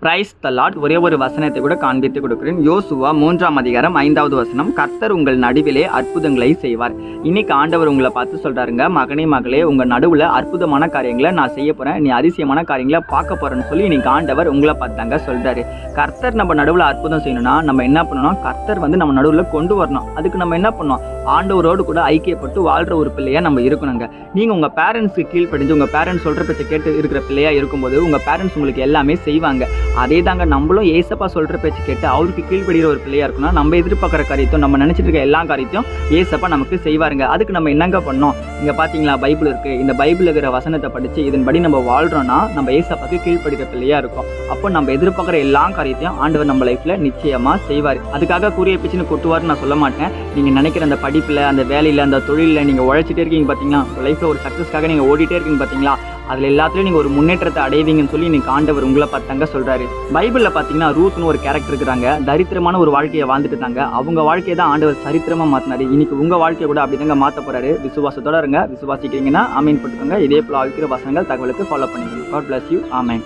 Praise the Lord. ஒரே ஒரு வசனத்தை கூட காண்பித்து கொடுக்கிறேன். யோசுவா 3ஆம் அதிகாரம் 5வது வசனம். கர்த்தர் உங்கள் நடுவிலே அற்புதங்களை செய்வார். இன்னைக்கு ஆண்டவர் உங்களை பார்த்து சொல்றாருங்க, மகனே மகளே, உங்க நடுவில் அற்புதமான காரியங்களை நான் செய்ய போறேன், நீ அதிசயமான காரியங்களை பார்க்க போறேன்னு சொல்லி இன்னைக்கு ஆண்டவர் உங்களை பார்த்தாங்க சொல்றாரு. கர்த்தர் நம்ம நடுவில் அற்புதம் செய்யணும்னா நம்ம என்ன பண்ணணும்? கர்த்தர் நம்ம நடுவில் கொண்டு வரணும். அதுக்கு நம்ம என்ன பண்ணணும்? ஆண்டவரோடு கூட ஐக்கியப்பட்டு வாழ்ற ஒரு பிள்ளையா நம்ம இருக்கணுங்க. நீங்க உங்க பேரண்ட்ஸ்க்கு கீழ்ப்படிஞ்சு உங்க பேரண்ட்ஸ் சொல்ற பேச்சை கேட்டு இருக்கிற பிள்ளையா இருக்கும்போது உங்க பேரண்ட்ஸ் உங்களுக்கு எல்லாமே செய்வாங்க. அதே தாங்க நம்மளும் ஏசப்பா சொல்ற பேச்சு கேட்டு அவருக்கு கீழ்படுகிற ஒரு பிள்ளையா இருக்குன்னா நம்ம எதிர்பார்க்குற காரியத்தையும் நம்ம நினைச்சிட்டு இருக்க எல்லா காரியத்தையும் ஏசப்பா நமக்கு செய்வாருங்க. அதுக்கு நம்ம என்னங்க பண்ணோம்? இங்க பாத்தீங்களா, பைபிள் இருக்கு. இந்த பைபிள் இருக்கிற வசனத்தை படிச்சு இதன்படி நம்ம வாழ்றோம்னா நம்ம ஏசப்பாக்கு கீழ்படுகிற பிள்ளையா இருக்கும். அப்போ நம்ம எதிர்பார்க்குற எல்லா காரியத்தையும் ஆண்டவர் நம்ம லைஃப்ல நிச்சயமா செய்வார். அதுக்காக கூறிய பிச்சுன்னு கொட்டுவார்னு நான் சொல்ல மாட்டேன். நீங்க நினைக்கிற அந்த படிப்புல, அந்த வேலையில, அந்த தொழில நீங்க உழைச்சிட்டே இருக்கீங்க பாத்தீங்களா, லைஃப்ல ஒரு சக்சஸ்க்காக நீங்க ஓடிட்டே இருக்கீங்க பாத்தீங்களா, அதுல எல்லாத்துலயும் நீங்க ஒரு முன்னேற்றத்தை அடைவீங்கன்னு சொல்லி இன்னைக்கு ஆண்டவர் உங்களை பார்த்தாங்க சொல்றாரு. பைபிள்ல பாத்தீங்கன்னா ரூத்னு ஒரு கேரக்டர் இருக்கிறாங்க. தரித்திரமான ஒரு வாழ்க்கையை வாழ்ந்துட்டு இருந்தாங்க. அவங்க வாழ்க்கையை தான் ஆண்டவர் சரித்திரமா மாத்தினாரு. இன்னைக்கு உங்க வாழ்க்கையை கூட அப்படிதாங்க மாத்த போறாரு. விசுவாசத்தோட இருங்க. விசுவாசிக்கிறீங்கன்னா ஆமீன் போட்டுக்கோங்க. இதே போல ஆகிற வசனங்கள் தகவலுக்கு ஃபாலோ பண்ணிக்கோங்க. God bless you. ஆமென்.